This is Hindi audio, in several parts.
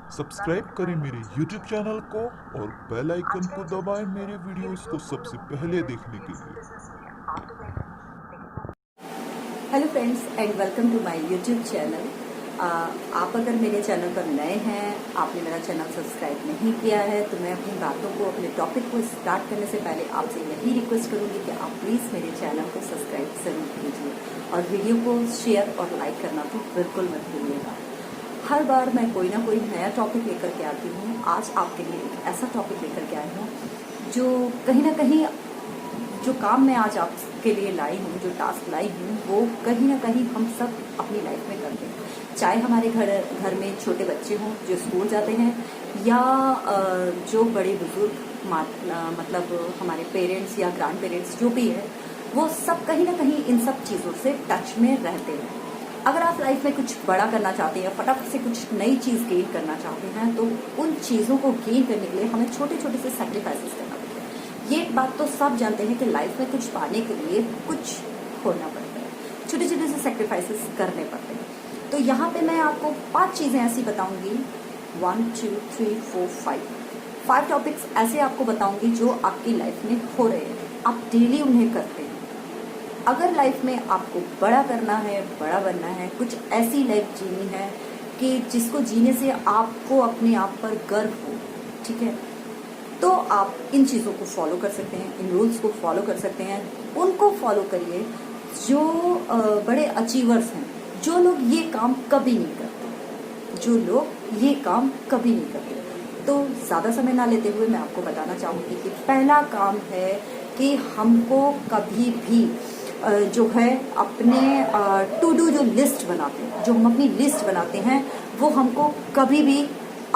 सब्सक्राइब करें मेरे YouTube चैनल को और बेल आइकन को दबाएं मेरे वीडियोस को सबसे पहले देखने के लिए। Hello friends and welcome to my YouTube channel. आप अगर मेरे चैनल पर नए हैं, आपने मेरा चैनल सब्सक्राइब नहीं किया है, तो मैं अपनी बातों को, अपने टॉपिक को स्टार्ट करने से पहले आपसे यही रिक्वेस्ट करूंगी कि आप प्लीज़ मेरे चैनल को सब्सक्राइब ज़रूर कीजिए और वीडियो को शेयर और लाइक करना तो बिल्कुल मत भूलिएगा। हर बार मैं कोई ना कोई नया टॉपिक लेकर के आती हूँ। आज आपके लिए एक ऐसा टॉपिक लेकर के आई हूँ जो कहीं ना कहीं, जो काम मैं आज आपके लिए लाई हूँ, जो टास्क लाई हूँ, वो कहीं ना कहीं हम सब अपनी लाइफ में करते हैं। चाहे हमारे घर में छोटे बच्चे हों जो स्कूल जाते हैं, या जो बड़े बुजुर्ग मतलब हमारे पेरेंट्स या ग्रैंड पेरेंट्स जो भी है, वो सब कहीं ना कहीं इन सब चीज़ों से टच में रहते हैं। अगर आप लाइफ में कुछ बड़ा करना चाहते हैं, फटाफट से कुछ नई चीज़ गेन करना चाहते हैं, तो उन चीज़ों को गेन करने के लिए हमें छोटे छोटे से सैक्रिफाइसेस करना पड़ता है। ये एक बात तो सब जानते हैं कि लाइफ में कुछ पाने के लिए कुछ खोना पड़ता है, छोटे छोटे से सैक्रिफाइसेस करने पड़ते हैं। तो यहाँ पे मैं आपको 5 चीज़ें ऐसी बताऊंगी, 1 2 3 4 5 टॉपिक्स ऐसे आपको बताऊंगी जो आपकी लाइफ में हो रहे हैं, आप डेली उन्हें करते हैं। अगर लाइफ में आपको बड़ा करना है, बड़ा बनना है, कुछ ऐसी लाइफ जीनी है कि जिसको जीने से आपको अपने आप पर गर्व हो, ठीक है, तो आप इन चीज़ों को फॉलो कर सकते हैं, इन रूल्स को फॉलो कर सकते हैं। उनको फॉलो करिए जो बड़े अचीवर्स हैं, जो लोग ये काम कभी नहीं करते, जो लोग ये काम कभी नहीं करते। तो ज़्यादा समय ना लेते हुए मैं आपको बताना चाहूँगी कि पहला काम है कि हमको कभी भी जो है अपने टू डू जो लिस्ट बनाते हैं, जो हम अपनी लिस्ट बनाते हैं, वो हमको कभी भी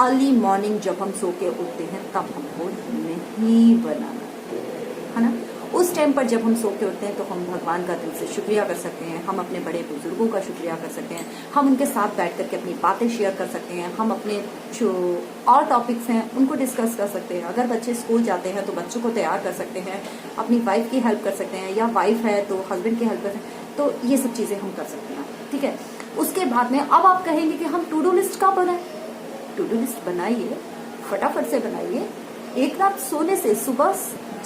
अर्ली मॉर्निंग जब हम सो के उठते हैं तब हमको नहीं बनाना है ना। उस टाइम पर जब हम सो के उठते हैं तो हम भगवान का दिल से शुक्रिया कर सकते हैं, हम अपने बड़े बुजुर्गों का शुक्रिया कर सकते हैं, हम उनके साथ बैठ करके अपनी बातें शेयर कर सकते हैं, हम अपने जो और टॉपिक्स हैं उनको डिस्कस कर सकते हैं। अगर बच्चे स्कूल जाते हैं तो बच्चों को तैयार कर सकते हैं, अपनी वाइफ की हेल्प कर सकते हैं, या वाइफ है तो हस्बैंड की हेल्प कर सकते हैं। तो ये सब चीज़ें हम कर सकते हैं, ठीक है। उसके बाद में अब आप कहेंगे कि हम टू डू लिस्ट कब बनाएं? टू डू लिस्ट बनाइए, फटाफट से बनाइए। एक रात सोने से सुबह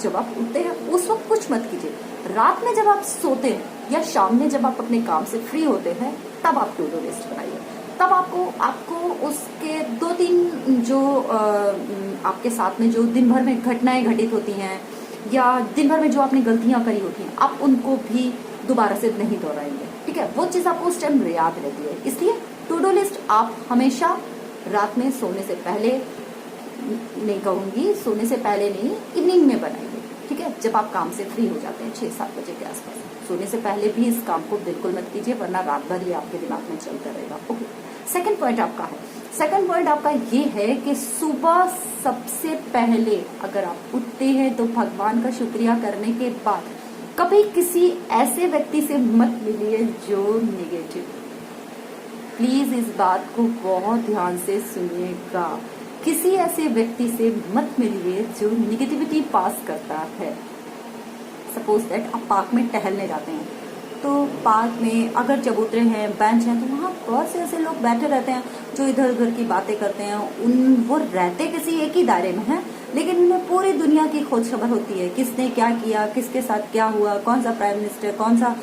जब आप उठते हैं उस वक्त कुछ मत कीजिए। रात में जब आप सोते हैं या शाम में जब आप अपने काम से फ्री होते हैं तब आप टू डू लिस्ट बनाइए। तब आपको उसके 2-3 जो आपके साथ में जो दिन भर में घटनाएं घटित होती हैं, या दिन भर में जो आपने गलतियां करी होती हैं, आप उनको भी दोबारा से नहीं दोहराएंगे, ठीक है। वो चीज़ आपको उस टाइम याद रहती है। इसलिए टू डू लिस्ट आप हमेशा रात में सोने से पहले नहीं कहूँगी, सोने से पहले नहीं, इवनिंग में बनाइए, ठीक है, जब आप काम से फ्री हो जाते हैं 6-7 बजे के आसपास। सोने से पहले भी इस काम को बिल्कुल मत कीजिए, वरना रात भर ये आपके दिमाग में चलता रहेगा। ओके, सेकंड पॉइंट आपका है, सेकंड पॉइंट आपका ये है कि सुबह सबसे पहले अगर आप उठते हैं तो भगवान का शुक्रिया करने के बाद कभी किसी ऐसे व्यक्ति से मत मिलिए जो निगेटिव। प्लीज इस बात को बहुत ध्यान से सुनिएगा। किसी ऐसे व्यक्ति से मत मिलिए जो निगेटिविटी पास करता है। सपोज दैट आप पार्क में टहलने जाते हैं, तो पार्क में अगर चबूतरे हैं, बेंच हैं, तो वहाँ बहुत से ऐसे लोग बैठे रहते हैं जो इधर उधर की बातें करते हैं। वो रहते किसी एक ही दायरे में हैं, लेकिन उन्हें पूरी दुनिया की खोज खबर होती है, किसने क्या किया, किसके साथ क्या हुआ, कौन सा प्राइम मिनिस्टर, कौन सा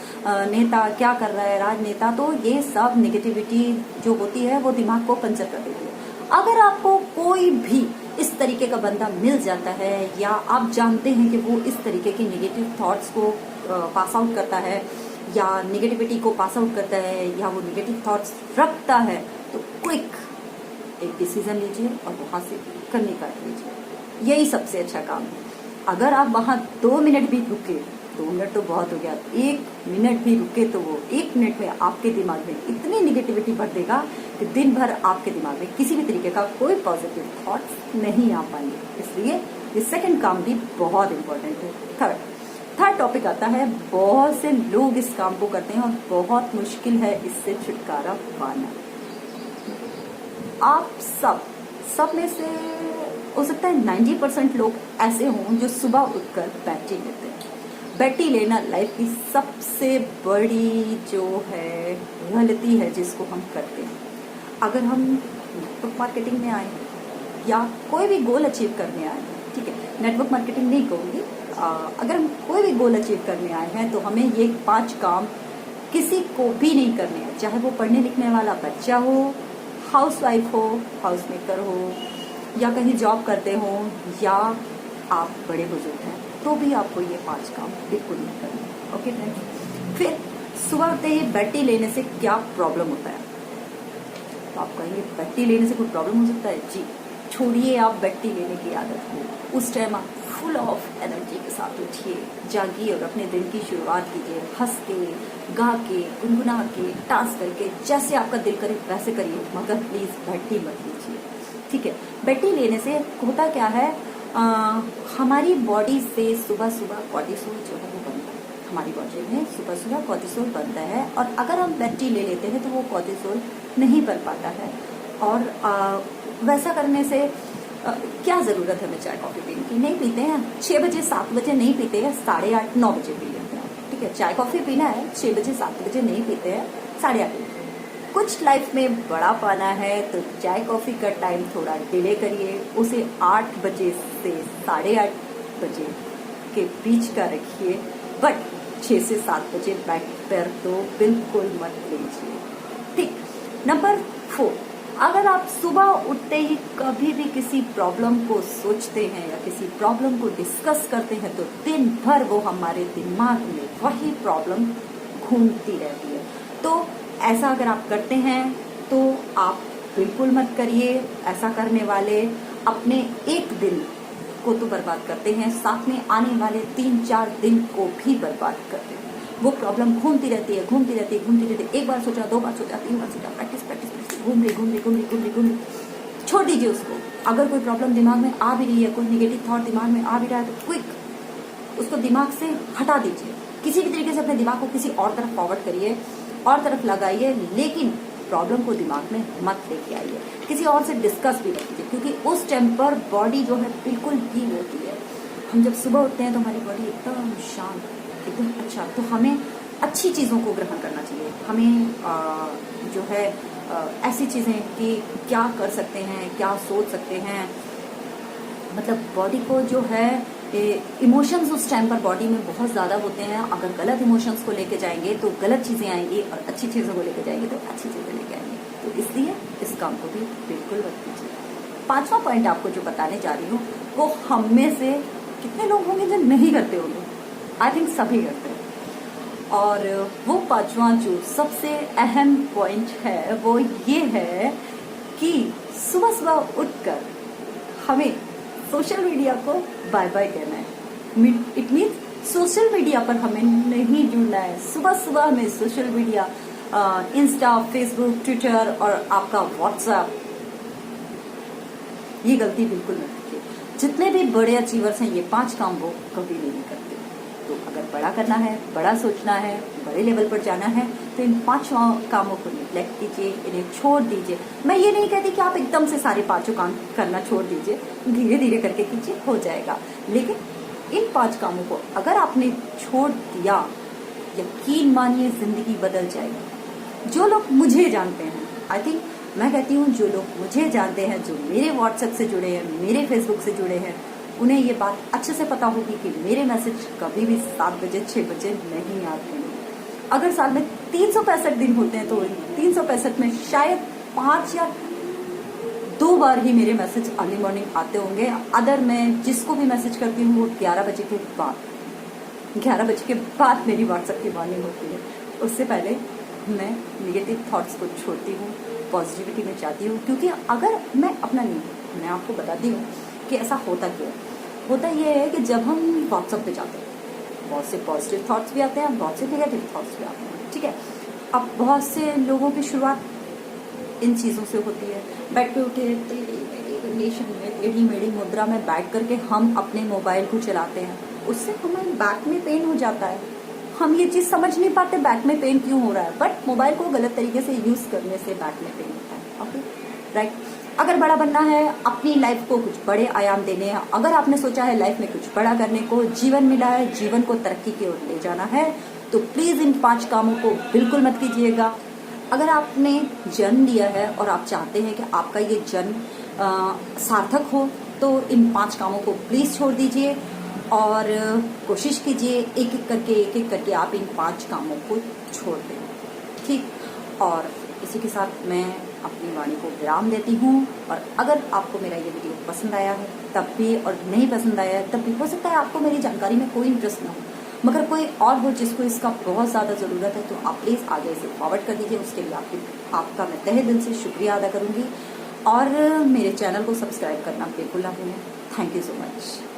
नेता क्या कर रहा है, राजनेता। तो ये सब निगेटिविटी जो होती है वो दिमाग को पंचर कर देती है। अगर आपको कोई भी इस तरीके का बंदा मिल जाता है, या आप जानते हैं कि वो इस तरीके की निगेटिव थॉट्स को पास आउट करता है, या निगेटिविटी को पास आउट करता है, या वो निगेटिव थॉट्स रखता है, तो क्विक एक डिसीजन लीजिए और वहां से करने का लीजिए। यही सबसे अच्छा काम है। अगर आप वहां 2 मिनट भी रुके, 2 मिनट तो बहुत हो गया, 1 मिनट भी रुके, तो वो 1 मिनट में आपके दिमाग में इतनी निगेटिविटी भर देगा कि दिन भर आपके दिमाग में किसी भी तरीके का कोई पॉजिटिव थॉट्स नहीं आ पाएंगे। इसलिए ये सेकंड काम भी बहुत इंपॉर्टेंट है। थर्ड टॉपिक आता है, बहुत से लोग इस काम को करते हैं और बहुत मुश्किल है इससे छुटकारा पाना। आप सब में से हो सकता है 90% लोग ऐसे हों जो सुबह उठकर बैठी लेते हैं। बैठी लेना लाइफ की सबसे बड़ी जो है गलती है जिसको हम करते हैं। अगर हम नेटवर्क मार्केटिंग में आए या कोई भी गोल अचीव करने आए हैं, ठीक है, नेटवर्क मार्केटिंग नहीं कहूँगी, अगर हम कोई भी गोल अचीव करने आए हैं तो हमें ये 5 काम किसी को भी नहीं करने हैं, चाहे वो पढ़ने लिखने वाला बच्चा हो, हाउसवाइफ हो, हाउस मेकर हो, या कहीं जॉब करते हो, या आप बड़े बुजुर्ग हैं, तो भी आपको ये 5 काम बिल्कुल नहीं करने। ओके फ्रेंड्स, फिर सुबह उठते ही बेड टी लेने से क्या प्रॉब्लम होता है? तो आप कहेंगे बेड टी लेने से कोई प्रॉब्लम हो सकता है? जी, छोड़िए आप बेड टी लेने की आदत को, उस टाइम आप फुल ऑफ एनर्जी के साथ उठिए, जागिए और अपने दिन की शुरुआत कीजिए, हंस के, गा के, गुनगुना के, डांस करके, जैसे आपका दिल करे वैसे करिए, मगर प्लीज बेड टी मत लीजिए, ठीक है। बेड टी लेने से होता क्या है, हमारी बॉडी से सुबह सुबह कॉर्टिसोल जो है वो बनता है, हमारी बॉडी में सुबह सुबह कॉर्टिसोल बनता है, और अगर हम बेड टी ले लेते हैं तो वो कॉर्टिसोल नहीं बन पाता है, और वैसा करने से क्या ज़रूरत है हमें चाय कॉफ़ी पीने की? नहीं पीते हैं, 6 बजे 7 बजे नहीं पीते हैं, 8:30 9 बजे पी लेते हैं, ठीक है। चाय कॉफ़ी पीना है 6 बजे 7 बजे नहीं पीते हैं, 8:30। कुछ लाइफ में बड़ा पाना है तो चाय कॉफ़ी का टाइम थोड़ा डिले करिए, उसे 8 बजे से 8:30 बजे के बीच का रखिए, बट 6 से 7 बजे बैक पर तो बिल्कुल मत लीजिए, ठीक। नंबर 4, अगर आप सुबह उठते ही कभी भी किसी प्रॉब्लम को सोचते हैं या किसी प्रॉब्लम को डिस्कस करते हैं तो दिन भर वो हमारे दिमाग में वही प्रॉब्लम घूमती रहती है। तो ऐसा अगर आप करते हैं तो आप बिल्कुल मत करिए। ऐसा करने वाले अपने एक दिन को तो बर्बाद करते हैं, साथ में आने वाले 3-4 दिन को भी बर्बाद करते हैं। वो प्रॉब्लम घूमती रहती है, घूमती रहती है, घूमती रहती है। एक बार सोचा, 2 बार सोचा, 3 बार सोचा, प्रैक्टिस घूम रही, छोड़ दीजिए उसको। अगर कोई प्रॉब्लम दिमाग में आ भी रही है, कोई नेगेटिव थॉट दिमाग में आ भी रहा है तो क्विक उसको दिमाग से हटा दीजिए। किसी भी तरीके से अपने दिमाग को किसी और तरफ फॉरवर्ड करिए, और तरफ लगाइए, लेकिन प्रॉब्लम को दिमाग में मत लेके आइए। किसी और से डिस्कस भी कर कीजिए, क्योंकि उस टाइम पर बॉडी जो है बिल्कुल हील होती है। हम जब सुबह उठते हैं तो हमारी बॉडी एकदम शांत, एकदम अच्छा, तो हमें अच्छी चीज़ों को ग्रहण करना चाहिए। हमें जो है ऐसी चीज़ें कि क्या कर सकते हैं, क्या सोच सकते हैं, मतलब बॉडी को जो है इमोशंस उस टाइम पर बॉडी में बहुत ज़्यादा होते हैं। अगर गलत इमोशंस को लेके जाएंगे तो गलत चीज़ें आएंगी, और अच्छी चीज़ों को लेके जाएंगे तो अच्छी चीज़ें लेके आएंगे। तो इसलिए इस काम को भी बिल्कुल मत कीजिए। 5वां पॉइंट आपको जो बताने जा रही हूँ वो हम में से कितने लोग होंगे जो नहीं करते होंगे? आई थिंक सभी करते हैं। और वो 5वां जो सबसे अहम पॉइंट है वो ये है कि सुबह सुबह उठकर हमें सोशल मीडिया को बाय बाय कहना है। इट मीन्स सोशल मीडिया पर हमें नहीं जुड़ना है। सुबह सुबह हमें social media, Insta, Facebook, Twitter और आपका व्हाट्सएप, ये गलती बिल्कुल मत कीजिए। जितने भी बड़े अचीवर्स हैं ये 5 काम वो कभी नहीं करते। तो अगर बड़ा करना है, बड़ा सोचना है, बड़े लेवल पर जाना है तो इन 5 कामों को निग्लेक्ट कीजिए, इन्हें छोड़ दीजिए। मैं ये नहीं कहती कि आप एकदम से सारे 5 काम करना छोड़ दीजिए, धीरे धीरे करके कीजिए, हो जाएगा। लेकिन इन 5 कामों को अगर आपने छोड़ दिया, यकीन मानिए जिंदगी बदल जाएगी। जो लोग मुझे जानते हैं, आई थिंक मैं कहती हूँ जो लोग मुझे जानते हैं, जो मेरे व्हाट्सएप से जुड़े हैं, मेरे फेसबुक से जुड़े हैं, उन्हें ये बात अच्छे से पता होगी कि मेरे मैसेज कभी भी 7 बजे 6 बजे नहीं आते हैं। अगर साल में 365 दिन होते हैं तो 365 में शायद 5 या 2 बार ही मेरे मैसेज अर्ली मॉर्निंग आते होंगे। अदर मैं जिसको भी मैसेज करती हूँ वो 11 बजे के बाद मेरी व्हाट्सएप की मॉर्निंग होती है। उससे पहले मैं निगेटिव थॉट्स को छोड़ती हूँ, पॉजिटिविटी में जाती हूँ। क्योंकि अगर मैं अपना नहीं, मैं आपको बताती हूँ कि ऐसा होता क्यों है। होता ये है कि जब हम व्हाट्सएप पे जाते हैं बहुत से पॉजिटिव थॉट्स भी आते हैं, बहुत से नेगेटिव थॉट्स भी आते हैं, ठीक है। अब बहुत से लोगों की शुरुआत इन चीज़ों से होती है। बैठ के उठे कंडीशन में टेढ़ी मेढ़ी मुद्रा में बैठ करके हम अपने मोबाइल को चलाते हैं, उससे हमारे बैक में पेन हो जाता है। हम ये चीज़ समझ नहीं पाते बैक में पेन क्यों हो रहा है, बट मोबाइल को गलत तरीके से यूज़ करने से बैक में पेन होता है। Okay, right. अगर बड़ा बनना है, अपनी लाइफ को कुछ बड़े आयाम देने हैं, अगर आपने सोचा है लाइफ में कुछ बड़ा करने को, जीवन मिला है, जीवन को तरक्की की ओर ले जाना है, तो प्लीज इन 5 कामों को बिल्कुल मत कीजिएगा। अगर आपने जन्म लिया है और आप चाहते हैं कि आपका ये जन्म सार्थक हो, तो इन 5 कामों को प्लीज़ छोड़ दीजिए और कोशिश कीजिए एक एक करके आप इन 5 कामों को छोड़ दें। ठीक, और इसी के साथ मैं अपनी वाणी को विराम देती हूँ। और अगर आपको मेरा ये वीडियो पसंद आया है तब भी, और नहीं पसंद आया है तब भी, हो सकता है आपको मेरी जानकारी में कोई इंटरेस्ट ना हो, मगर कोई और हो जिसको इसका बहुत ज़्यादा ज़रूरत है, तो आप प्लीज़ आगे इसे फॉरवर्ड कर दीजिए। उसके लिए आपका मैं तहे दिल से शुक्रिया अदा करूँगी। और मेरे चैनल को सब्सक्राइब करना बिल्कुल ना भूलें। Thank you so much.